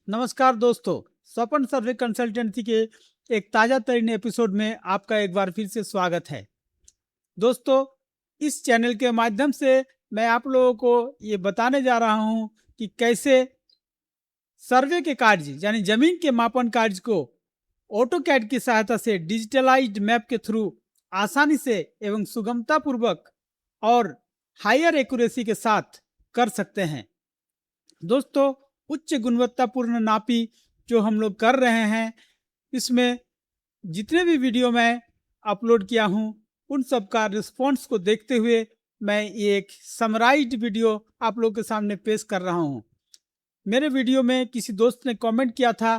नमस्कार दोस्तों। स्वपन सर्वे कंसल्टेंसी के एक ताज़ा तरीन एपिसोड में आपका एक बार फिर से स्वागत है। दोस्तों, इस चैनल के माध्यम से मैं आप लोगों को ये बताने जा रहा हूँ कि कैसे सर्वे के कार्य यानी जमीन के मापन कार्य को ऑटोकैड की सहायता से डिजिटलाइज्ड मैप के थ्रू आसानी से एवं सुगमता पूर्वक और हायर एक्यूरेसी के साथ कर सकते हैं। दोस्तों, उच्च गुणवत्तापूर्ण नापी जो हम लोग कर रहे हैं, इसमें जितने भी वीडियो मैं अपलोड किया हूँ, उन सब का रिस्पॉन्स को देखते हुए मैं ये एक समराइज्ड वीडियो आप लोग के सामने पेश कर रहा हूँ। मेरे वीडियो में किसी दोस्त ने कमेंट किया था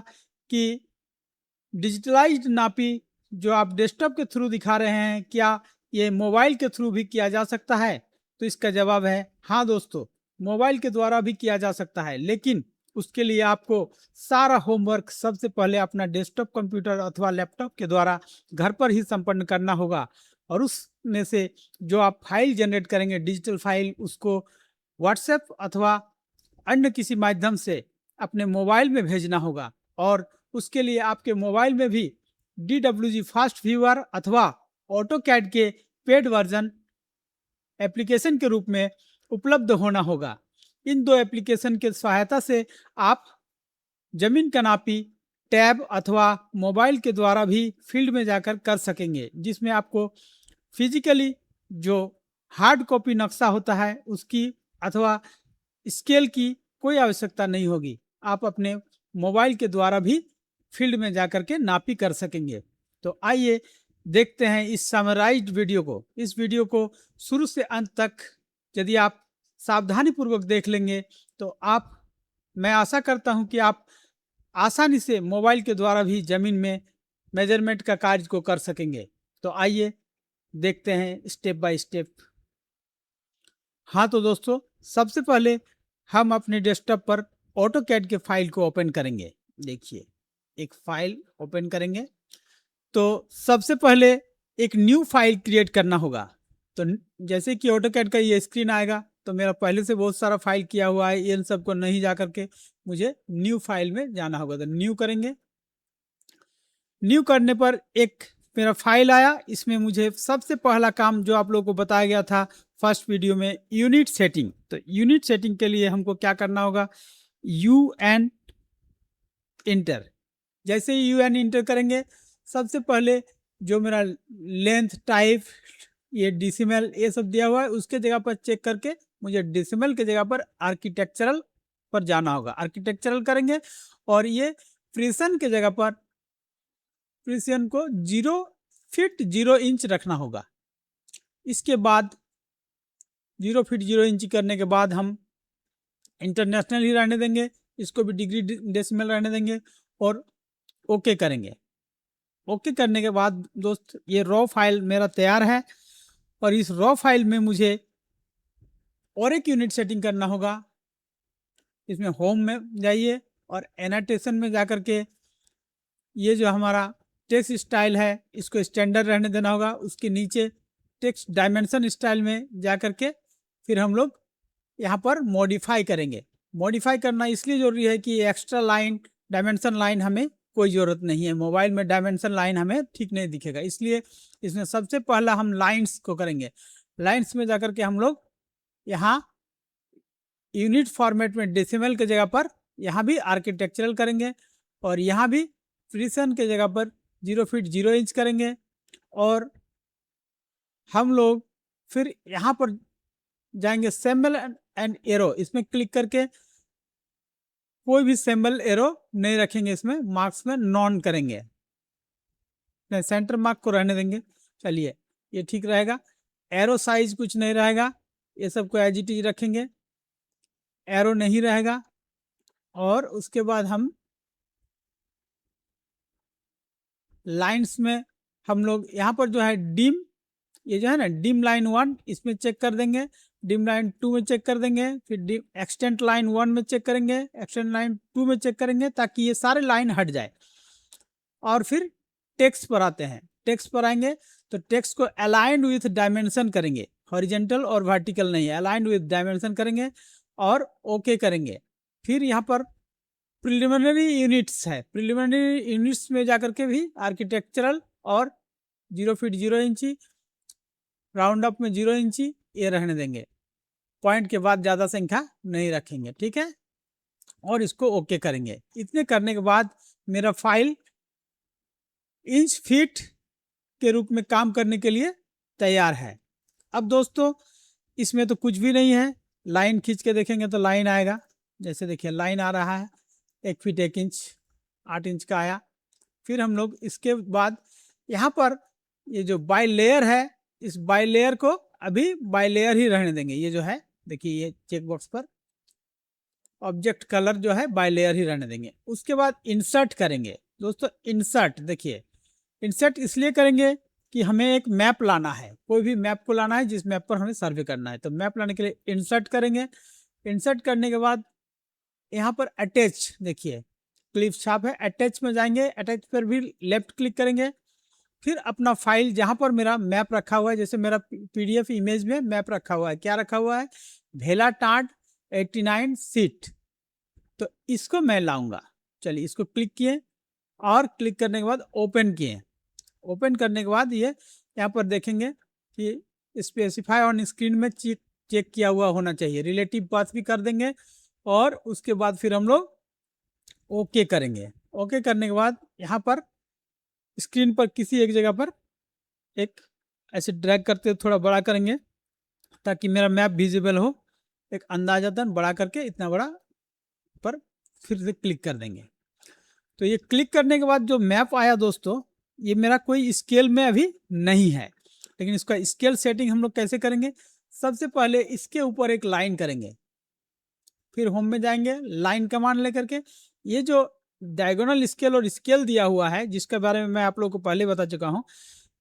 कि डिजिटलाइज्ड नापी जो आप डेस्कटॉप के थ्रू दिखा रहे हैं, क्या ये मोबाइल के थ्रू भी किया जा सकता है? तो इसका जवाब है हाँ दोस्तों, मोबाइल के द्वारा भी किया जा सकता है, लेकिन उसके लिए आपको सारा होमवर्क सबसे पहले अपना डेस्कटॉप कंप्यूटर अथवा लैपटॉप के द्वारा घर पर ही संपन्न करना होगा। और उसमें से जो आप फाइल जनरेट करेंगे, डिजिटल फाइल, उसको व्हाट्सएप अथवा अन्य किसी माध्यम से अपने मोबाइल में भेजना होगा। और उसके लिए आपके मोबाइल में भी DWG फास्ट व्यूअर अथवा ऑटोकैड के पेड वर्जन एप्लीकेशन के रूप में उपलब्ध होना होगा। इन दो एप्लीकेशन के सहायता से आप जमीन का नापी टैब अथवा मोबाइल के द्वारा भी फील्ड में जाकर कर सकेंगे, जिसमें आपको फिजिकली जो हार्ड कॉपी नक्शा होता है उसकी अथवा स्केल की कोई आवश्यकता नहीं होगी। आप अपने मोबाइल के द्वारा भी फील्ड में जाकर के नापी कर सकेंगे। तो आइए देखते हैं इस समराइज्ड वीडियो को। इस वीडियो को शुरू से अंत तक यदि आप सावधानी पूर्वक देख लेंगे तो मैं आशा करता हूं कि आप आसानी से मोबाइल के द्वारा भी जमीन में मेजरमेंट का कार्य को कर सकेंगे। तो आइए देखते हैं स्टेप बाय स्टेप। हाँ तो दोस्तों, सबसे पहले हम अपने डेस्कटॉप पर ऑटोकैड के फाइल को ओपन करेंगे। देखिए, एक फाइल ओपन करेंगे तो सबसे पहले एक न्यू फाइल क्रिएट करना होगा। तो जैसे कि ऑटोकैड का ये स्क्रीन आएगा, तो मेरा पहले से बहुत सारा फाइल किया हुआ है, इन सबको नहीं जा करके मुझे न्यू फाइल में जाना होगा। तो न्यू करेंगे। न्यू करने पर एक मेरा फाइल आया। इसमें मुझे सबसे पहला काम जो आप लोगों को बताया गया था फर्स्ट वीडियो में, यूनिट सेटिंग। तो यूनिट सेटिंग के लिए हमको क्या करना होगा, UN इंटर। जैसे ही UN इंटर करेंगे, सबसे पहले जो मेरा लेंथ टाइप, ये डेसिमल, ये सब दिया हुआ है, उसके जगह पर चेक करके मुझे डेसिमल के जगह पर आर्किटेक्चरल पर जाना होगा। आर्किटेक्चरल करेंगे और ये प्रिसन के जगह पर प्रिसियन को 0 फीट 0 इंच रखना होगा। इसके बाद 0 फीट 0 इंच करने के बाद हम इंटरनेशनल ही रहने देंगे, इसको भी डिग्री डेसिमल रहने देंगे और ओके करेंगे। ओके करने के बाद दोस्त, ये रॉ फाइल मेरा तैयार है और इस रॉ फाइल में मुझे और एक यूनिट सेटिंग करना होगा। इसमें होम में जाइए और एनोटेशन में जाकर के ये जो हमारा टेक्स्ट स्टाइल है, इसको स्टैंडर्ड रहने देना होगा। उसके नीचे टेक्स्ट डायमेंशन स्टाइल में जाकर के फिर हम लोग यहाँ पर मॉडिफाई करेंगे। मॉडिफाई करना इसलिए जरूरी है कि एक्स्ट्रा लाइन, डायमेंशन लाइन हमें कोई ज़रूरत नहीं है। मोबाइल में डायमेंशन लाइन हमें ठीक नहीं दिखेगा, इसलिए इसमें सबसे पहला हम लाइन्स को करेंगे। लाइन्स में जाकर के हम लोग यहाँ यूनिट फॉर्मेट में डेसिमल के जगह पर यहाँ भी आर्किटेक्चरल करेंगे और यहाँ भी प्रिसन के जगह पर 0 फीट 0 इंच करेंगे। और हम लोग फिर यहाँ पर जाएंगे सिंबल एंड एरो, इसमें क्लिक करके कोई भी सिंबल एरो नहीं रखेंगे, इसमें मार्क्स में नॉन करेंगे, सेंटर मार्क को रहने देंगे। चलिए, ये ठीक रहेगा। एरो साइज कुछ नहीं रहेगा, ये सबको एज इट इज रखेंगे, एरो नहीं रहेगा। और उसके बाद हम लाइंस में हम लोग यहाँ पर जो है डिम, ये जो है ना डिम लाइन 1, इसमें चेक कर देंगे। डिम लाइन 2 में चेक कर देंगे। फिर डिम एक्सटेंट लाइन 1 में चेक करेंगे, एक्सटेंट लाइन 2 में चेक करेंगे, ताकि ये सारे लाइन हट जाए। और फिर टेक्स्ट पर आते हैं। टेक्स्ट पर आएंगे तो टेक्स्ट को अलाइंड विथ डायमेंशन करेंगे, हॉरिजेंटल और वर्टिकल नहीं, अलाइंड विथ डायमेंशन करेंगे और ओके करेंगे। फिर यहाँ पर प्रिलिमिनरी यूनिट्स है, प्रिलिमिनरी यूनिट्स में जाकर के भी आर्किटेक्चरल और 0 फीट 0 इंची, राउंड अप में 0 इंची ये रहने देंगे, पॉइंट के बाद ज़्यादा संख्या नहीं रखेंगे, ठीक है। और इसको ओके करेंगे। इतने करने के बाद मेरा फाइल इंच फीट के रूप में काम करने के लिए तैयार है। अब दोस्तों इसमें तो कुछ भी नहीं है, लाइन खींच के देखेंगे तो लाइन आएगा, जैसे देखिए लाइन आ रहा है 1 फीट 1 इंच 8 इंच का आया। फिर हम लोग इसके बाद यहाँ पर ये जो बाय लेयर है, इस बाय लेयर को अभी बाय लेयर ही रहने देंगे। ये जो है देखिए ये चेक बॉक्स पर ऑब्जेक्ट कलर जो है बाय लेयर ही रहने देंगे। उसके बाद इंसर्ट करेंगे दोस्तों। इंसर्ट देखिए, इंसर्ट इसलिए करेंगे कि हमें एक मैप लाना है, कोई भी मैप को लाना है जिस मैप पर हमें सर्वे करना है, तो मैप लाने के लिए इंसर्ट करेंगे। इंसर्ट करने के बाद यहाँ पर अटैच देखिए क्लिप छाप है, अटैच में जाएंगे, अटैच पर भी लेफ्ट क्लिक करेंगे। फिर अपना फाइल जहाँ पर मेरा मैप रखा हुआ है, जैसे मेरा PDF इमेज में मैप रखा हुआ है, क्या रखा हुआ है, भेला टाट 89 सीट, तो इसको मैं लाऊंगा। चलिए इसको क्लिक किए और क्लिक करने के बाद ओपन किए। ओपन करने के बाद ये यहाँ पर देखेंगे कि स्पेसिफाई ऑन स्क्रीन में चेक किया हुआ होना चाहिए, रिलेटिव पाथ भी कर देंगे। और उसके बाद फिर हम लोग ओके करेंगे। ओके करने के बाद यहाँ पर स्क्रीन पर किसी एक जगह पर एक ऐसे ड्रैग करते हुए थोड़ा बड़ा करेंगे ताकि मेरा मैप विजिबल हो, एक अंदाजतन बड़ा करके इतना बड़ा पर फिर से क्लिक कर देंगे। तो ये क्लिक करने के बाद जो मैप आया दोस्तों, ये मेरा कोई स्केल में अभी नहीं है, लेकिन इसका स्केल सेटिंग हम लोग कैसे करेंगे। सबसे पहले इसके ऊपर एक लाइन करेंगे, फिर होम में जाएंगे, लाइन कमांड लेकर के ये जो डायगोनल स्केल और स्केल दिया हुआ है जिसके बारे में मैं आप लोगों को पहले बता चुका हूं,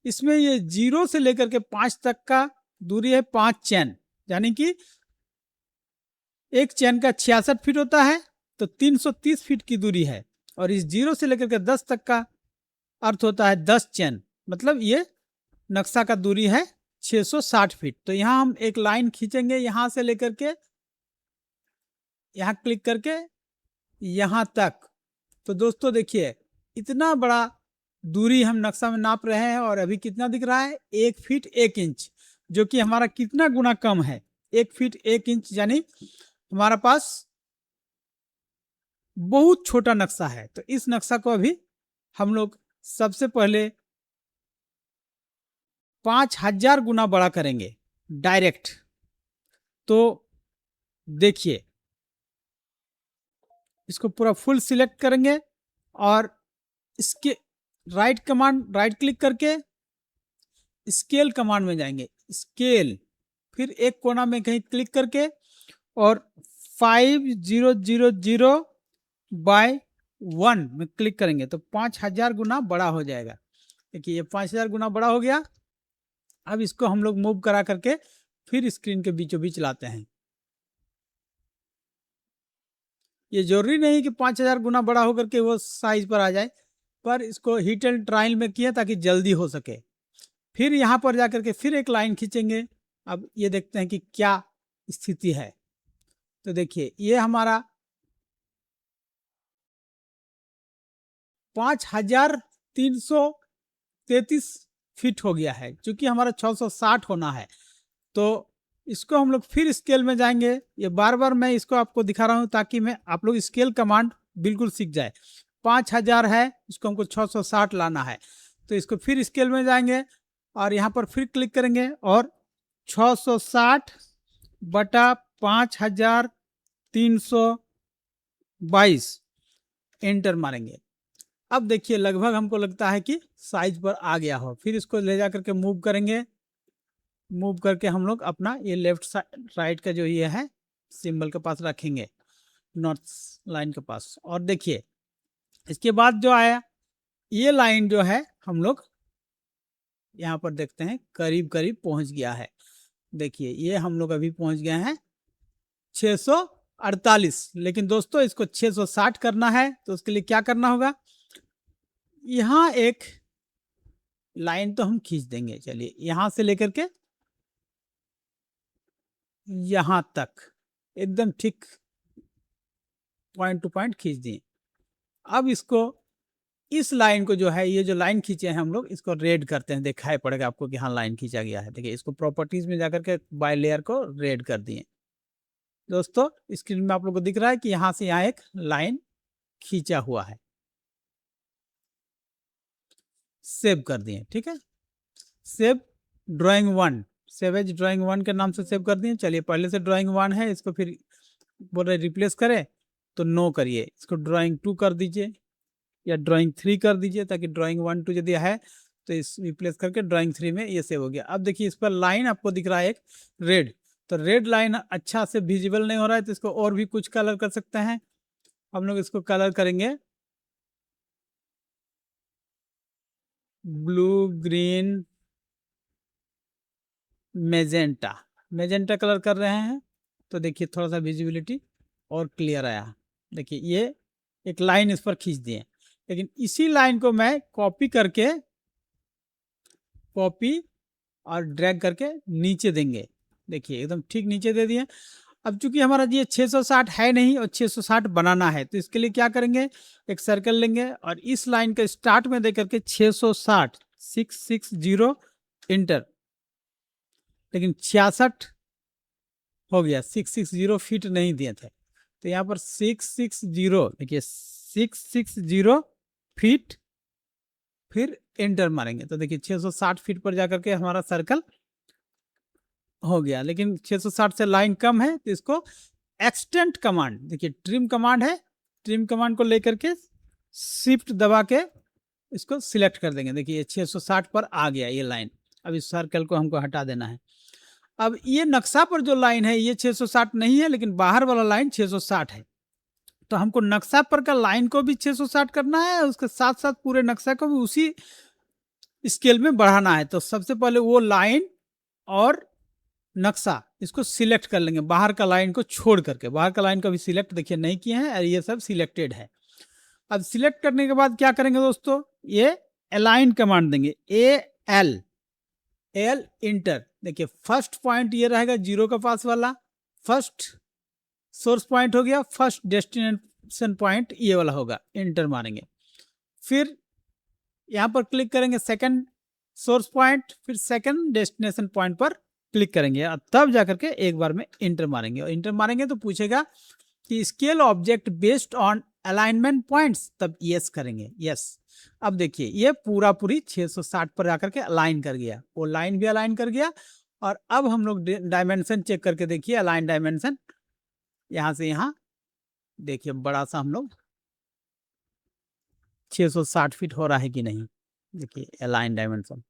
इसमें ये 0 से लेकर के 5 तक का दूरी है 5 चैन, यानी कि एक चैन का 66 फीट होता है, तो 330 फीट की दूरी है। और इस 0 से लेकर के 10 तक का अर्थ होता है 10 चैन, मतलब ये नक्शा का दूरी है 660 फीट। तो यहाँ हम एक लाइन खींचेंगे, यहाँ से लेकर के यहाँ क्लिक करके यहाँ तक। तो दोस्तों देखिए इतना बड़ा दूरी हम नक्शा में नाप रहे हैं, और अभी कितना दिख रहा है 1 फीट 1 इंच, जो कि हमारा कितना गुना कम है, 1 फीट 1 इंच, यानी हमारा पास बहुत छोटा नक्शा है। तो इस नक्शा को अभी हम लोग सबसे पहले 5000 गुना बड़ा करेंगे डायरेक्ट। तो देखिए इसको पूरा फुल सिलेक्ट करेंगे और इसके राइट क्लिक करके स्केल कमांड में जाएंगे, स्केल, फिर एक कोना में कहीं क्लिक करके और 5000 बाय 1 में क्लिक करेंगे तो 5000 गुना बड़ा हो जाएगा। देखिए ये 5000 गुना बड़ा हो गया। अब इसको हम लोग मूव करा करके फिर स्क्रीन के बीचों बीच लाते हैं। ये जरूरी नहीं कि 5000 गुना बड़ा होकर के वो साइज पर आ जाए, पर इसको हीट एंड ट्रायल में किया ताकि जल्दी हो सके। फिर यहाँ पर जाकर के फिर एक लाइन खींचेंगे। अब ये देखते हैं कि क्या स्थिति है। तो देखिए ये हमारा 5333 फीट हो गया है, क्योंकि हमारा 660 होना है। तो इसको हम लोग फिर स्केल में जाएंगे। ये बार बार मैं इसको आपको दिखा रहा हूं ताकि मैं आप लोग स्केल कमांड बिल्कुल सीख जाए। 5000 है, इसको हमको 660 लाना है, तो इसको फिर स्केल में जाएंगे और यहाँ पर फिर क्लिक करेंगे और 660 बटा 5322 एंटर मारेंगे। अब देखिए लगभग हमको लगता है कि साइज पर आ गया हो। फिर इसको ले जा करके मूव करेंगे, मूव करके हम लोग अपना ये लेफ्ट साइड राइट का जो ये है सिंबल के पास रखेंगे, नॉर्थ लाइन के पास। और देखिए इसके बाद जो आया ये लाइन जो है हम लोग यहाँ पर देखते हैं करीब करीब पहुंच गया है। देखिए ये हम लोग अभी पहुंच गए हैं 648। लेकिन दोस्तों इसको 660 करना है तो उसके लिए क्या करना होगा, यहाँ एक लाइन तो हम खींच देंगे। चलिए यहां से लेकर के यहां तक एकदम ठीक पॉइंट टू पॉइंट खींच दिए। अब इसको, इस लाइन को जो है, ये जो लाइन खींचे हैं हम लोग, इसको रेड करते हैं, दिखाई पड़ेगा आपको कि हाँ लाइन खींचा गया है। देखिए इसको प्रॉपर्टीज में जाकर के बाय लेयर को रेड कर दिए दोस्तों। स्क्रीन में आप लोग को दिख रहा है कि यहाँ से यहाँ एक लाइन खींचा हुआ है। सेव कर दिए, ठीक है। Save drawing one, save as drawing one के नाम से सेव कर दिए। चलिए पहले से ड्राइंग वन है, इसको फिर बोल रहे रिप्लेस करें तो नो करिए, इसको ड्राइंग टू कर दीजिए या ड्राइंग थ्री कर दीजिए, ताकि ड्राइंग वन टू यदि है तो इस रिप्लेस करके ड्राइंग थ्री में ये सेव हो गया। अब देखिए इस पर लाइन आपको दिख रहा है एक रेड, तो रेड लाइन अच्छा से विजिबल नहीं हो रहा है, तो इसको और भी कुछ कलर कर सकते हैं। हम लोग इसको कलर करेंगे blue, green, magenta, magenta colour कर रहे हैं। तो देखिए थोड़ा सा विजिबिलिटी और क्लियर आया। देखिए ये एक लाइन इस पर खींच दिए, लेकिन इसी लाइन को मैं कॉपी करके, कॉपी और ड्रैग करके नीचे देंगे। देखिए एकदम ठीक नीचे दे दिए। अब चूंकि हमारा ये 660 है नहीं और 660 बनाना है, तो इसके लिए क्या करेंगे, एक सर्कल लेंगे और इस लाइन का स्टार्ट में दे करके 660 660 इंटर, लेकिन 66 हो गया, 660 फीट नहीं दिए थे, तो यहाँ पर 660, देखिए 660 फीट, फिर एंटर मारेंगे तो देखिए 660 फीट पर जाकर के हमारा सर्कल हो गया। लेकिन 660 से लाइन कम है, तो इसको एक्सटेंड कमांड, देखिए ट्रिम कमांड है, ट्रिम कमांड को लेकर के शिफ्ट दबा के इसको सिलेक्ट कर देंगे। देखिए ये 660 पर आ गया ये लाइन। अब इस सर्कल को हमको हटा देना है। अब ये नक्शा पर जो लाइन है ये 660 नहीं है, लेकिन बाहर वाला लाइन 660 है, तो हमको नक्शा पर का लाइन को भी 660 करना है, उसके साथ साथ पूरे नक्शा को भी उसी स्केल में बढ़ाना है। तो सबसे पहले वो लाइन और नक्शा इसको सिलेक्ट कर लेंगे, बाहर का लाइन को छोड़ करके। बाहर का लाइन को भी सिलेक्ट देखिए नहीं किए हैं और ये सब सिलेक्टेड है। अब सिलेक्ट करने के बाद क्या करेंगे दोस्तों, ये अलाइन कमांड देंगे, एल इंटर। देखिए फर्स्ट पॉइंट ये रहेगा जीरो का पास वाला, फर्स्ट सोर्स पॉइंट हो गया, फर्स्ट डेस्टिनेशन पॉइंट ये वाला होगा, इंटर मारेंगे। फिर यहाँ पर क्लिक करेंगे सेकंड सोर्स पॉइंट, फिर सेकंड डेस्टिनेशन पॉइंट पर क्लिक करेंगे और तब जाकर के एक बार में इंटर मारेंगे। और इंटर मारेंगे तो पूछेगा कि scale object based on alignment points, तब यस करेंगे, यस। अब देखिए ये पूरी 660 पर जाकर के अलाइन कर गया, वो लाइन भी अलाइन कर गया। और अब हम लोग डायमेंशन चेक करके देखिए, अलाइन डायमेंशन यहाँ से यहाँ देखिए बड़ा सा हम लोग 660 फीट हो रहा है कि नहीं। देखिए अलाइन डायमेंशन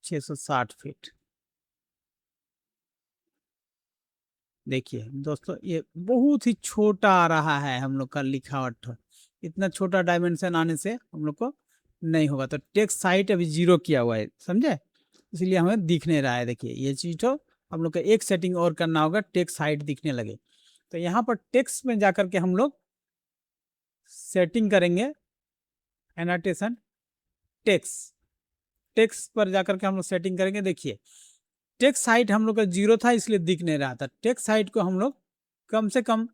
660 फीट। देखिए दोस्तों ये बहुत ही छोटा आ रहा है हम लोग का लिखावट, इतना छोटा डायमेंशन आने से हम लोग को नहीं होगा। तो टेक्स्ट साइट अभी 0 किया हुआ है, समझे, इसलिए हमें दिख नहीं रहा है। देखिए ये चीज तो हम लोग का एक सेटिंग और करना होगा, टेक्स्ट साइट दिखने लगे। तो यहाँ पर टेक्स्ट में जाकर के हम लोग सेटिंग करेंगे, एनोटेशन टेक्स्ट, टेक्स्ट पर जाकर के हम लोग सेटिंग करेंगे। देखिए टेक्स्ट हाइट हम लोग का 0 था इसलिए दिख नहीं रहा था, टेक्स्ट हाइट को हम लोग कम से कम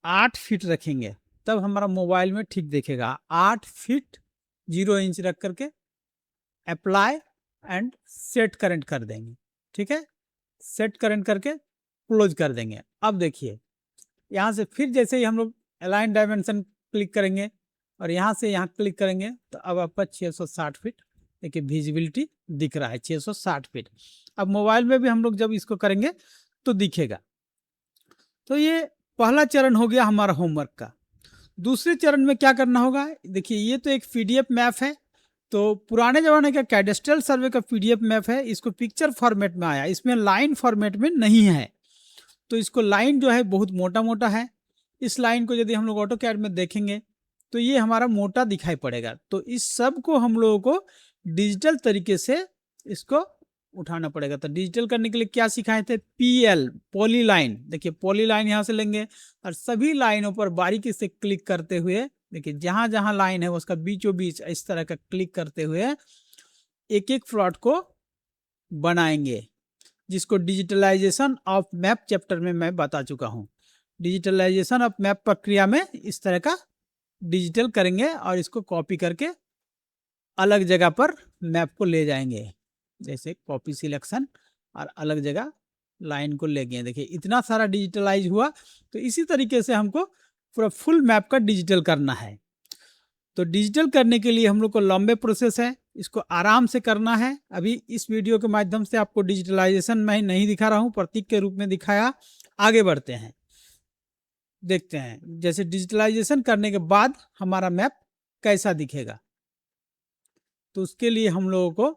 8 फीट रखेंगे, तब हमारा मोबाइल में ठीक दिखेगा। 8 फीट 0 इंच रख करके अप्लाई एंड सेट करंट कर देंगे, ठीक है। सेट करंट करके क्लोज कर देंगे। अब देखिए यहाँ से फिर जैसे ही हम लोग अलाइन डायमेंशन क्लिक करेंगे और यहाँ से यहाँ क्लिक करेंगे, तो अब आपका 660 फीट देखिए विजिबिलिटी दिख रहा है, 660 फीट। अब मोबाइल में भी हम लोग जब इसको करेंगे तो दिखेगा। तो ये पहला चरण हो गया हमारा होमवर्क का। दूसरे चरण में क्या करना होगा, देखिए ये तो एक पीडीएफ मैप है, तो पुराने जमाने का कैडेस्ट्रल सर्वे का पीडीएफ मैप है, इसको पिक्चर फॉर्मेट में आया, इसमें लाइन फॉर्मेट में नहीं है। तो इसको लाइन जो है बहुत मोटा मोटा है, इस लाइन को यदि हम लोग ऑटो कैड में देखेंगे तो ये हमारा मोटा दिखाई पड़ेगा। तो इस सब को हम लोगों को डिजिटल तरीके से इसको उठाना पड़ेगा। तो डिजिटल करने के लिए क्या सिखाए थे, पीएल पॉली लाइन। देखिए पॉली लाइन यहाँ से लेंगे और सभी लाइनों पर बारीकी से क्लिक करते हुए, देखिए जहां जहां लाइन है उसका बीचों बीच इस तरह का क्लिक करते हुए एक एक प्लॉट को बनाएंगे, जिसको डिजिटलाइजेशन ऑफ मैप चैप्टर में मैं बता चुका हूँ। डिजिटलाइजेशन ऑफ मैप प्रक्रिया में इस तरह का डिजिटल करेंगे और इसको कॉपी करके अलग जगह पर मैप को ले जाएंगे। जैसे कॉपी सिलेक्शन और अलग जगह लाइन को ले गए। देखिए इतना सारा डिजिटलाइज हुआ। तो इसी तरीके से हमको पूरा फुल मैप का डिजिटल करना है। तो डिजिटल करने के लिए हम लोग को लंबे प्रोसेस है, इसको आराम से करना है। अभी इस वीडियो के माध्यम से आपको डिजिटलाइजेशन मैं नहीं दिखा रहा हूँ, प्रतीक के रूप में दिखाया। आगे बढ़ते हैं, देखते हैं जैसे डिजिटलाइजेशन करने के बाद हमारा मैप कैसा दिखेगा। तो उसके लिए हम लोगों को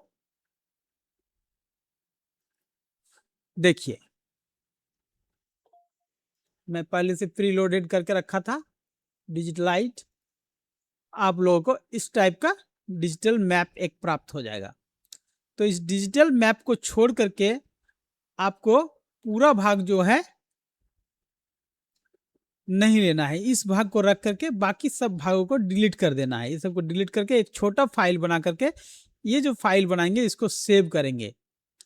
देखिए, मैं पहले से प्री लोडेड करके रखा था डिजिटलाइज। आप लोगों को इस टाइप का डिजिटल मैप एक प्राप्त हो जाएगा। तो इस डिजिटल मैप को छोड़ करके आपको पूरा भाग जो है नहीं लेना है, इस भाग को रख करके बाकी सब भागों को डिलीट कर देना है। ये सबको डिलीट करके एक छोटा फाइल बना करके ये जो फाइल बनाएंगे इसको सेव करेंगे।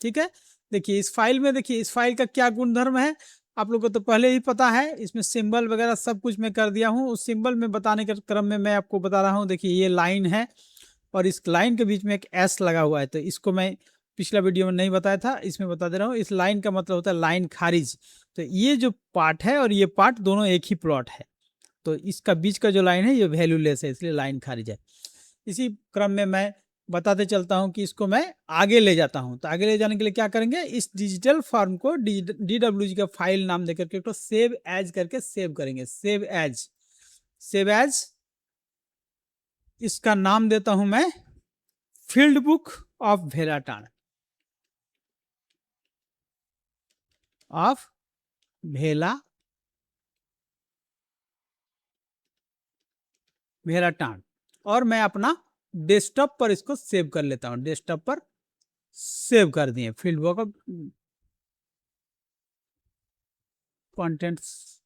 ठीक है, देखिए इस फाइल में, देखिए इस फाइल का क्या गुणधर्म है आप लोग को तो पहले ही पता है। इसमें सिंबल वगैरह सब कुछ मैं कर दिया हूँ। उस सिंबल में बताने के क्रम में मैं आपको बता रहा हूँ। देखिए ये लाइन है और इस लाइन के बीच में एक एस लगा हुआ है। तो इसको मैं पिछला वीडियो में नहीं बताया था, इसमें बता दे रहा हूँ। इस लाइन का मतलब होता है लाइन खारिज। तो ये जो पार्ट है और ये पार्ट दोनों एक ही प्लॉट है। तो इसका बीच का जो लाइन है ये वैल्यूलेस है, इसलिए लाइन खारिज है। इसी क्रम में मैं बताते चलता हूं कि इसको मैं आगे ले जाता हूं। तो आगे ले जाने के लिए क्या करेंगे, इस डिजिटल फॉर्म को DWG का फाइल नाम देकर के तो सेव एज करके सेव करेंगे। सेव एज, सेव एज, इसका नाम देता हूं मैं फील्ड बुक ऑफ भेलाटांड, ऑफ भेलाटांड। और मैं अपना डेस्कटॉप पर इसको सेव कर लेता हूं। डेस्कटॉप पर सेव कर दिए फील्ड बुक ऑफ कंटेंट्स,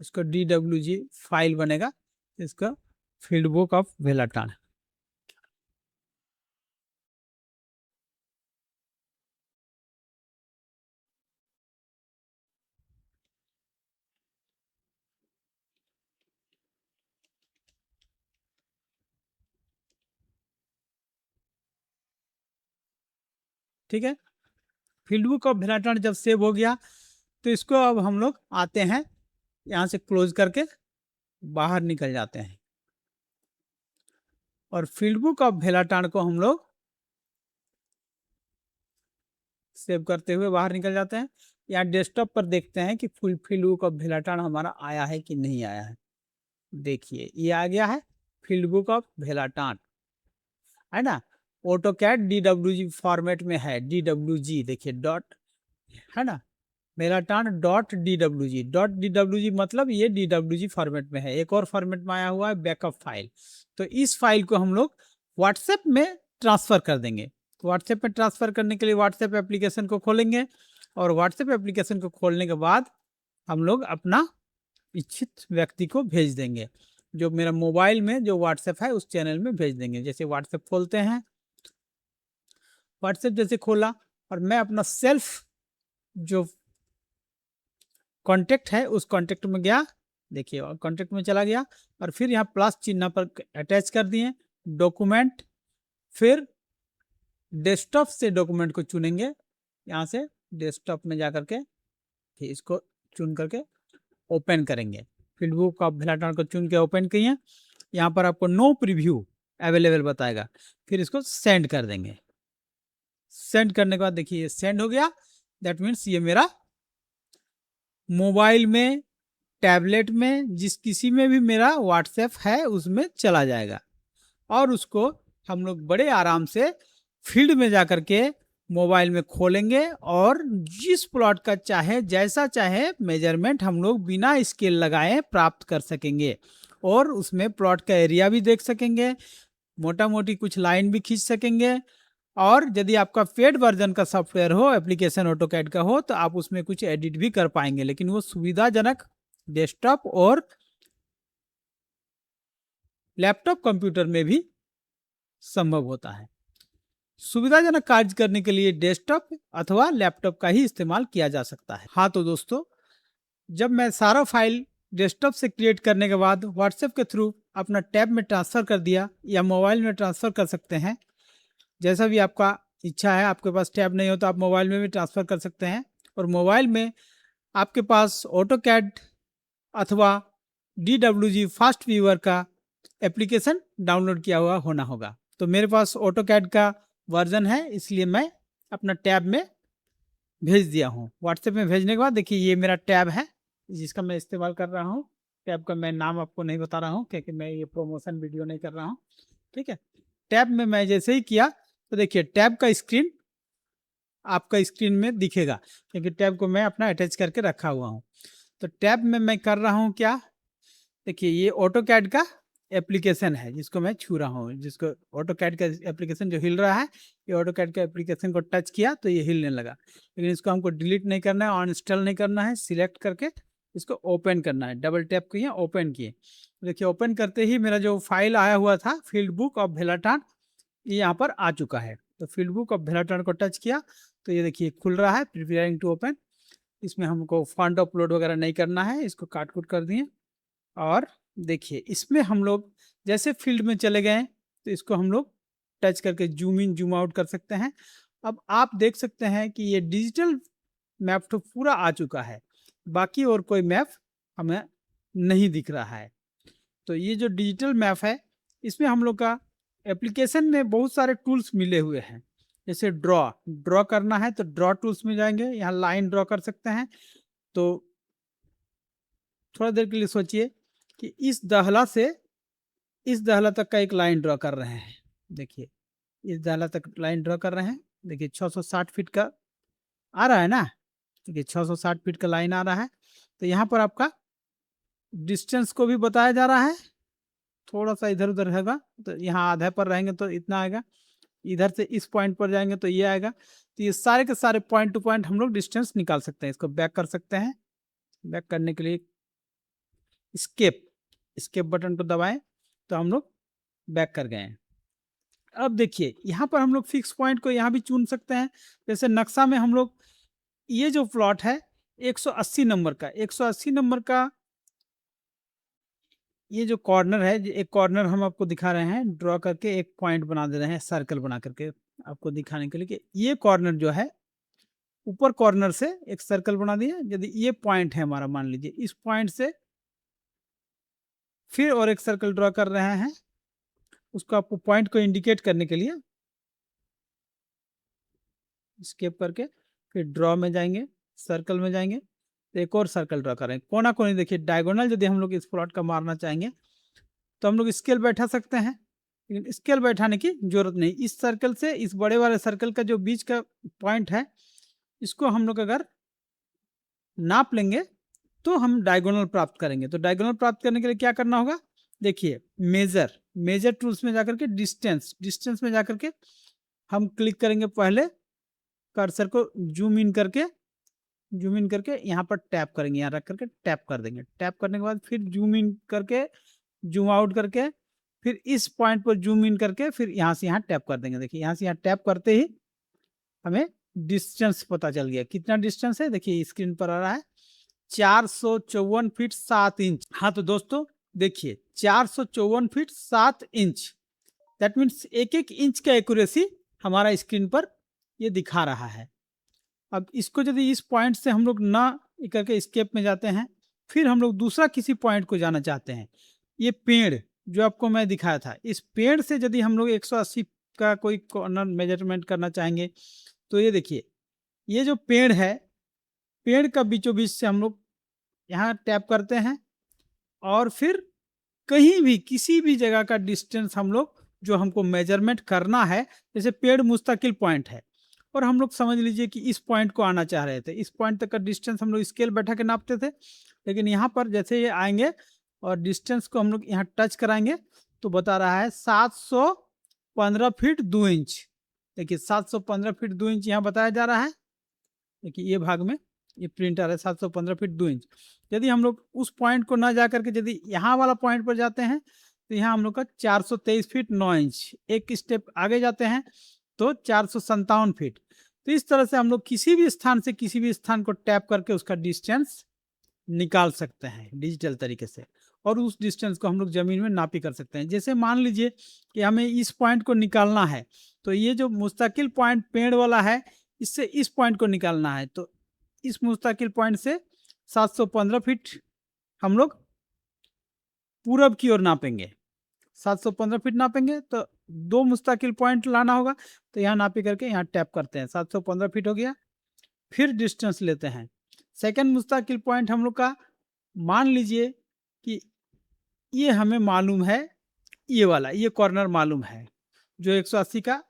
इसको DWG फाइल बनेगा, इसका फील्ड बुक ऑफ भेलाटांड। ठीक है, फील्ड बुक ऑफ भेलाटांड जब सेव हो गया तो इसको अब हम लोग आते हैं यहाँ से क्लोज करके बाहर निकल जाते हैं और फील्ड बुक ऑफ भेलाटांड को हम लोग सेव करते हुए बाहर निकल जाते हैं। यहाँ डेस्कटॉप पर देखते हैं कि फुल फील्ड बुक ऑफ भेलाटांड हमारा आया है कि नहीं आया है। देखिए ये आ गया है फील्ड बुक ऑफ भेलाटांड, है ना। ऑटोकैड DWG फॉर्मेट में है। DWG देखिए डॉट, है ना, भेलाटांड डॉट DWG मतलब ये DWG फॉर्मेट में है। एक और फॉर्मेट में आया हुआ है बैकअप फाइल। तो इस फाइल को हम लोग व्हाट्सएप में ट्रांसफर कर देंगे। व्हाट्सएप में ट्रांसफर करने के लिए व्हाट्सएप एप्लीकेशन को खोलेंगे और व्हाट्सएप एप्लीकेशन को खोलने के बाद हम लोग अपना इच्छित व्यक्ति को भेज देंगे। जो मेरा मोबाइल में जो व्हाट्सएप है उस चैनल में भेज देंगे। जैसे व्हाट्सएप खोलते हैं, व्हाट्सएप जैसे खोला और मैं अपना सेल्फ जो कॉन्टेक्ट है उस कॉन्टेक्ट में गया, देखिए कॉन्टेक्ट में चला गया और फिर यहाँ प्लस चिन्ह पर अटैच कर दिए डॉक्यूमेंट। फिर डेस्कटॉप से डॉक्यूमेंट को चुनेंगे, यहाँ से डेस्कटॉप में जा करके फिर इसको चुन करके ओपन करेंगे। फील्ड बुक ऑफ भेलाटांड को चुन के ओपन किए, यहाँ पर आपको नो प्रीव्यू अवेलेबल बताएगा। फिर इसको सेंड कर देंगे। सेंड करने के बाद देखिए ये सेंड हो गया। दैट मीन्स ये मेरा मोबाइल में, टैबलेट में, जिस किसी में भी मेरा व्हाट्सएप है उसमें चला जाएगा और उसको हम लोग बड़े आराम से फील्ड में जा करके मोबाइल में खोलेंगे और जिस प्लॉट का चाहे जैसा चाहे मेजरमेंट हम लोग बिना स्केल लगाए प्राप्त कर सकेंगे और उसमें प्लॉट का एरिया भी देख सकेंगे, मोटा मोटी कुछ लाइन भी खींच सकेंगे। और यदि आपका पेड वर्जन का सॉफ्टवेयर हो, एप्लीकेशन ऑटोकैड का हो, तो आप उसमें कुछ एडिट भी कर पाएंगे। लेकिन वो सुविधाजनक डेस्कटॉप और लैपटॉप कंप्यूटर में भी संभव होता है। सुविधाजनक कार्य करने के लिए डेस्कटॉप अथवा लैपटॉप का ही इस्तेमाल किया जा सकता है। हाँ तो दोस्तों, जब मैं सारा फाइल डेस्कटॉप से क्रिएट करने के बाद व्हाट्सएप के थ्रू अपना टैब में ट्रांसफ़र कर दिया या मोबाइल में ट्रांसफ़र कर सकते हैं, जैसा भी आपका इच्छा है। आपके पास टैब नहीं हो तो आप मोबाइल में भी ट्रांसफ़र कर सकते हैं, और मोबाइल में आपके पास ऑटोकैड अथवा DWG फास्ट व्यूअर का एप्लीकेशन डाउनलोड किया हुआ होना होगा। तो मेरे पास ऑटोकैड का वर्जन है, इसलिए मैं अपना टैब में भेज दिया हूँ। व्हाट्सएप में भेजने के बाद देखिए ये मेरा टैब है जिसका मैं इस्तेमाल कर रहा हूँ। टैब का मैं नाम आपको नहीं बता रहा हूँ क्योंकि मैं ये प्रमोशन वीडियो नहीं कर रहा हूँ, ठीक है। टैब में मैं जैसे ही किया तो देखिए टैब का स्क्रीन आपका स्क्रीन में दिखेगा, क्योंकि टैब को मैं अपना अटैच करके रखा हुआ हूँ। तो टैब में मैं कर रहा हूँ क्या, देखिए ये ऑटोकैड का एप्लीकेशन है जिसको मैं छू रहा हूँ, जिसको ऑटोकैड का एप्लीकेशन जो हिल रहा है, ये ऑटोकैड का एप्लीकेशन को टच किया तो ये हिलने लगा। लेकिन इसको हमको डिलीट नहीं करना है, अनइंस्टॉल नहीं करना है, सिलेक्ट करके इसको ओपन करना है। डबल टैप किए, ओपन किए, देखिए ओपन करते ही मेरा जो फाइल आया हुआ था फील्ड बुक ऑफ भेलाटान, ये यहाँ पर आ चुका है। तो फील्ड बुक ऑफ भेलाटान को टच किया तो ये देखिए खुल रहा है, प्रिपेयरिंग टू ओपन। इसमें हमको फॉन्ट अपलोड वगैरह नहीं करना है, इसको काट कूट कर दिए। और देखिए इसमें हम लोग जैसे फील्ड में चले गए तो इसको हम लोग टच करके जूम इन जूम आउट कर सकते हैं। अब आप देख सकते हैं कि ये डिजिटल मैप तो पूरा आ चुका है, बाकी और कोई मैप हमें नहीं दिख रहा है। तो ये जो डिजिटल मैप है इसमें हम लोग का एप्लीकेशन में बहुत सारे टूल्स मिले हुए हैं। जैसे ड्रॉ करना है तो ड्रॉ टूल्स में जाएंगे, यहाँ लाइन ड्रॉ कर सकते हैं। तो थोड़ा देर के लिए सोचिए कि इस दहला से इस दहला तक का एक लाइन ड्रॉ कर रहे हैं। देखिए इस दहला तक लाइन ड्रॉ कर रहे हैं, देखिए 660 फीट का आ रहा है ना, देखिए 660 फीट का लाइन आ रहा है। तो यहाँ पर आपका डिस्टेंस को भी बताया जा रहा है, थोड़ा सा इधर उधर होगा तो यहाँ आधे पर रहेंगे तो इतना आएगा, इधर से इस पॉइंट पर जाएंगे तो ये आएगा। तो ये सारे के सारे पॉइंट टू पॉइंट हम लोग डिस्टेंस निकाल सकते हैं। इसको बैक कर सकते हैं, बैक करने के लिए स्केप बटन को दबाएं तो हम लोग बैक कर गए हैं। अब देखिए यहाँ पर हम लोग फिक्स पॉइंट को यहाँ भी चुन सकते हैं। जैसे नक्शा में हम लोग ये जो प्लॉट है 180 नंबर का, 180 नंबर का ये जो कॉर्नर है, एक कॉर्नर हम आपको दिखा रहे हैं, ड्रॉ करके एक पॉइंट बना दे रहे हैं सर्कल बना करके आपको दिखाने के लिए कि ये कॉर्नर जो है ऊपर कॉर्नर से एक सर्कल बना दिया। यदि ये पॉइंट है हमारा, मान लीजिए इस पॉइंट से फिर और एक सर्कल ड्रॉ कर रहे हैं, उसको आपको पॉइंट को इंडिकेट करने के लिए स्केप करके फिर ड्रॉ में जाएंगे, सर्कल में जाएंगे तो एक और सर्कल ड्रॉ करें कोना कोनी। देखिए डायगोनल यदि हम लोग इस प्लॉट का मारना चाहेंगे तो हम लोग स्केल बैठा सकते हैं, लेकिन स्केल बैठाने की जरूरत नहीं। इस सर्कल से इस बड़े वाले सर्कल का जो बीच का पॉइंट है इसको हम लोग अगर नाप लेंगे तो हम डायगोनल प्राप्त करेंगे। तो डायगोनल प्राप्त करने के लिए क्या करना होगा, देखिए मेजर टूल्स में जाकर के डिस्टेंस में जाकर के हम क्लिक करेंगे, पहले कर्सर को जूम इन करके यहाँ पर टैप करेंगे, यहाँ रख करके टैप कर देंगे। टैप करने के बाद फिर जूम इन करके जूम आउट करके फिर इस पॉइंट पर जूम इन करके फिर यहाँ से यहाँ टैप कर देंगे। देखिए यहाँ से यहाँ टैप करते ही हमें डिस्टेंस पता चल गया। कितना डिस्टेंस है देखिए स्क्रीन पर आ रहा है, 454 फीट 7 इंच। हाँ तो दोस्तों देखिए 454 फीट 7 इंच, दैट मीन्स एक एक इंच का एक्यूरेसी हमारा स्क्रीन पर ये दिखा रहा है। अब इसको यदि इस पॉइंट से हम लोग ना करके स्केप में जाते हैं, फिर हम लोग दूसरा किसी पॉइंट को जाना चाहते हैं, ये पेड़ जो आपको मैं दिखाया था, इस पेड़ से यदि हम लोग 180 का कोई कॉर्नर मेजरमेंट करना चाहेंगे तो ये देखिए ये जो पेड़ है, पेड़ का बीचों बीच से हम लोग यहाँ टैप करते हैं और फिर कहीं भी किसी भी जगह का डिस्टेंस हम लोग जो हमको मेजरमेंट करना है, जैसे पेड़ मुस्तकिल पॉइंट है और हम लोग समझ लीजिए कि इस पॉइंट को आना चाह रहे थे, इस पॉइंट तक का डिस्टेंस हम लोग स्केल बैठा के नापते थे। लेकिन यहाँ पर जैसे ये आएंगे और डिस्टेंस को हम लोग यहाँ टच कराएंगे तो बता रहा है 715 फीट 2 इंच। देखिए 715 फीट 2 इंच यहाँ बताया जा रहा है। देखिए ये भाग में ये प्रिंट आ रहा है 715 फीट 2 इंच। यदि हम लोग उस पॉइंट को ना जा करके यदि यहाँ वाला पॉइंट पर जाते हैं तो यहाँ हम लोग का 423 फीट 9 इंच, एक स्टेप आगे जाते हैं तो 457 फीट। तो इस तरह से हम लोग किसी भी स्थान से किसी भी स्थान को टैप करके उसका डिस्टेंस निकाल सकते हैं डिजिटल तरीके से, और उस डिस्टेंस को हम लोग ज़मीन में नापी कर सकते हैं। जैसे मान लीजिए कि हमें इस पॉइंट को निकालना है, तो ये जो मुस्तकिल पॉइंट पेड़ वाला है, इससे इस पॉइंट को निकालना है, तो इस मुस्तकिल पॉइंट से 715 फीट हम लोग पूरब की ओर नापेंगे। 715 फीट नापेंगे तो 2 मुस्तकिल पॉइंट लाना होगा, तो यहाँ नापी करके यहाँ टैप करते हैं, 715 फीट हो गया। फिर डिस्टेंस लेते हैं। सेकंड मुस्तकिल पॉइंट हम लोग का, मान लीजिए कि ये हमें मालूम है, ये वाला, ये कॉर्नर मालूम है, जो 180 का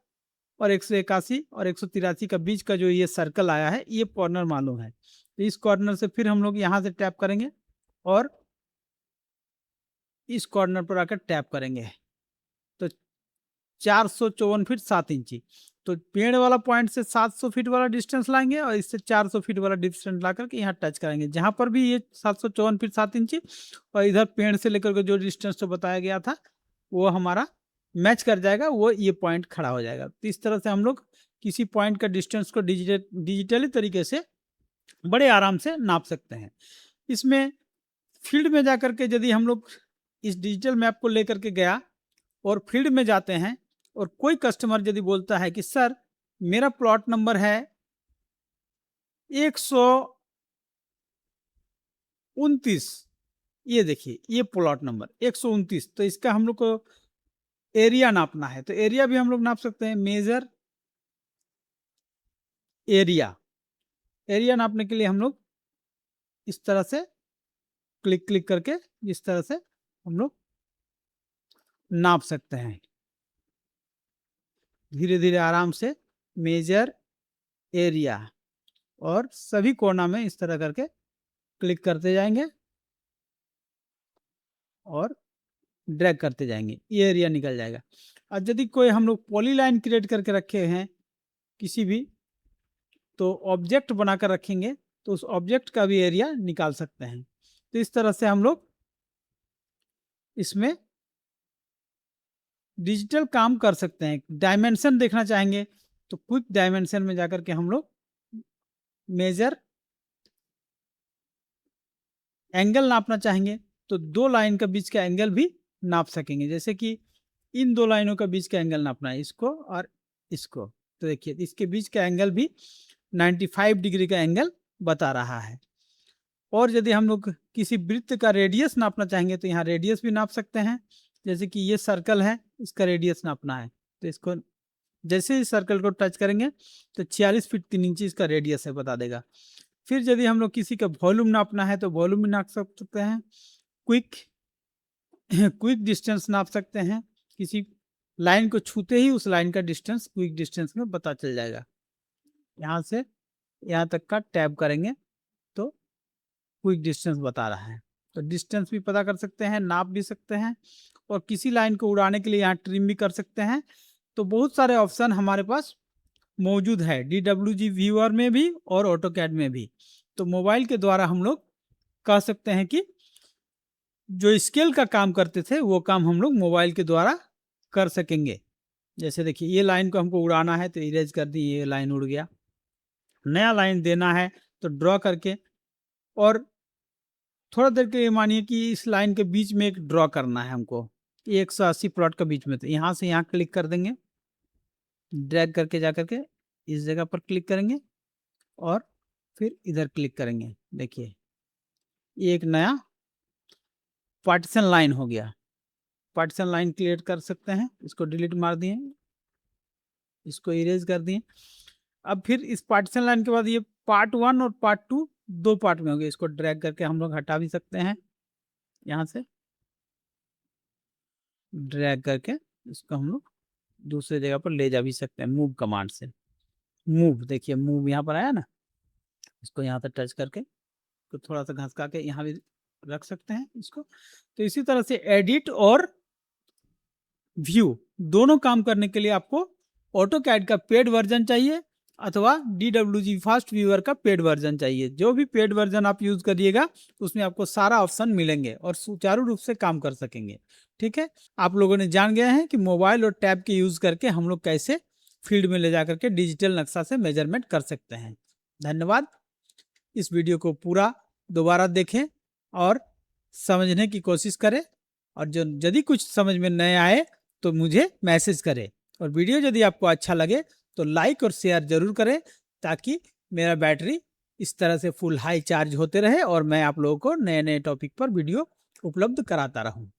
और 181 और 183 का बीच का जो ये सर्कल आया है, ये कॉर्नर मालूम है। तो इस कॉर्नर से फिर हम लोग यहाँ से टैप करेंगे और इस कॉर्नर पर आकर टैप करेंगे, तो 454 फीट 7 इंची। तो पेड़ वाला पॉइंट से 700 फीट वाला डिस्टेंस लाएंगे और इससे 400 फीट वाला डिस्टेंस ला करके यहाँ टच करेंगे, जहाँ पर भी ये 754 फीट 7 इंची और इधर पेड़ से लेकर के जो डिस्टेंस तो बताया गया था वो हमारा मैच कर जाएगा, वो ये पॉइंट खड़ा हो जाएगा। तो इस तरह से हम लोग किसी पॉइंट का डिस्टेंस को डिजिटली तरीके से बड़े आराम से नाप सकते हैं। इसमें फील्ड में जाकर के यदि हम लोग इस डिजिटल मैप को लेकर के गया और फील्ड में जाते हैं और कोई कस्टमर यदि बोलता है कि सर मेरा प्लॉट नंबर है 129, ये देखिए ये प्लॉट नंबर 129, तो इसका हम लोग को एरिया नापना है, तो एरिया भी हम लोग नाप सकते हैं। मेजर एरिया, एरिया नापने के लिए हम लोग इस तरह से क्लिक करके इस तरह से हम लोग नाप सकते हैं, धीरे धीरे आराम से मेजर एरिया, और सभी कोना में इस तरह करके क्लिक करते जाएंगे और ड्रैग करते जाएंगे, ये एरिया निकल जाएगा। और यदि कोई हम लोग पॉलीलाइन क्रिएट करके रखे हैं किसी भी, तो ऑब्जेक्ट बनाकर रखेंगे तो उस ऑब्जेक्ट का भी एरिया निकाल सकते हैं। तो इस तरह से हम लोग इसमें डिजिटल काम कर सकते हैं। डायमेंशन देखना चाहेंगे तो क्विक डायमेंशन में जाकर के हम लोग मेजर एंगल नापना चाहेंगे तो 2 लाइन का बीच का एंगल भी नाप सकेंगे। जैसे कि इन 2 लाइनों का बीच का एंगल नापना है, इसको और इसको, तो देखिए इसके बीच का एंगल भी 95 डिग्री का एंगल बता रहा है। और यदि हम लोग किसी वृत्त का रेडियस नापना चाहेंगे तो यहाँ रेडियस भी नाप सकते हैं। जैसे कि ये सर्कल है, इसका रेडियस नापना है, तो इसको जैसे ही सर्कल को टच करेंगे तो 46 फीट 3 इंची इसका रेडियस है, बता देगा। फिर यदि हम लोग किसी का वॉल्यूम नापना है तो वॉल्यूम भी नाप सकते हैं। क्विक डिस्टेंस नाप सकते हैं, किसी लाइन को छूते ही उस लाइन का डिस्टेंस क्विक डिस्टेंस में पता चल जाएगा। यहाँ से यहाँ तक का टैब करेंगे तो क्विक डिस्टेंस बता रहा है, तो डिस्टेंस भी पता कर सकते हैं, नाप भी सकते हैं, और किसी लाइन को उड़ाने के लिए यहाँ ट्रिम भी कर सकते हैं। तो बहुत सारे ऑप्शन हमारे पास मौजूद है DWG व्यूअर में भी और ऑटोकैड में भी। तो मोबाइल के द्वारा हम लोग कह सकते हैं कि जो स्केल का काम करते थे वो काम हम लोग मोबाइल के द्वारा कर सकेंगे। जैसे देखिए ये लाइन को हमको उड़ाना है तो इरेज कर दी, ये लाइन उड़ गया। नया लाइन देना है तो ड्रॉ करके, और थोड़ा देर के लिए मानिए कि इस लाइन के बीच में एक ड्रॉ करना है हमको, 180 प्लॉट के बीच में, तो यहाँ से यहाँ क्लिक कर देंगे, ड्रैग करके जा करके इस जगह पर क्लिक करेंगे और फिर इधर क्लिक करेंगे। देखिए ये एक नया पार्टीशन लाइन हो गया। पार्टीशन लाइन क्रिएट कर सकते हैं, इसको डिलीट मार दिए, इसको इरेज कर दिए। अब फिर इस पार्टीशन लाइन के बाद ये पार्ट 1 और पार्ट 2 2 पार्ट में हो गए, इसको ड्रैग करके हम लोग हटा भी सकते हैं, यहाँ से ड्रैग करके इसको हम लोग दूसरे जगह पर ले जा भी सकते हैं मूव कमांड से। मूव, देखिए मूव यहाँ पर आया ना, इसको यहाँ से टच करके तो थोड़ा सा घसका के यहाँ भी रख सकते हैं इसको। तो इसी तरह से एडिट और व्यू दोनों काम करने के लिए आपको ऑटोकैड का पेड वर्जन चाहिए अथवा DWG फास्ट व्यूअर का पेड वर्जन चाहिए। जो भी पेड वर्जन आप यूज करिएगा उसमें आपको सारा ऑप्शन मिलेंगे और सुचारू रूप से काम कर सकेंगे। ठीक है, आप लोगों ने जान गए हैं कि मोबाइल और टैब के यूज करके हम लोग कैसे फील्ड में ले जा करके डिजिटल नक्शा से मेजरमेंट कर सकते हैं। धन्यवाद। इस वीडियो को पूरा दोबारा देखें और समझने की कोशिश करें। और जो यदि कुछ समझ में नहीं आए तो मुझे मैसेज करें। और वीडियो यदि आपको अच्छा लगे तो लाइक और शेयर जरूर करें, ताकि मेरा बैटरी इस तरह से फुल हाई चार्ज होते रहे और मैं आप लोगों को नए नए टॉपिक पर वीडियो उपलब्ध कराता रहूं।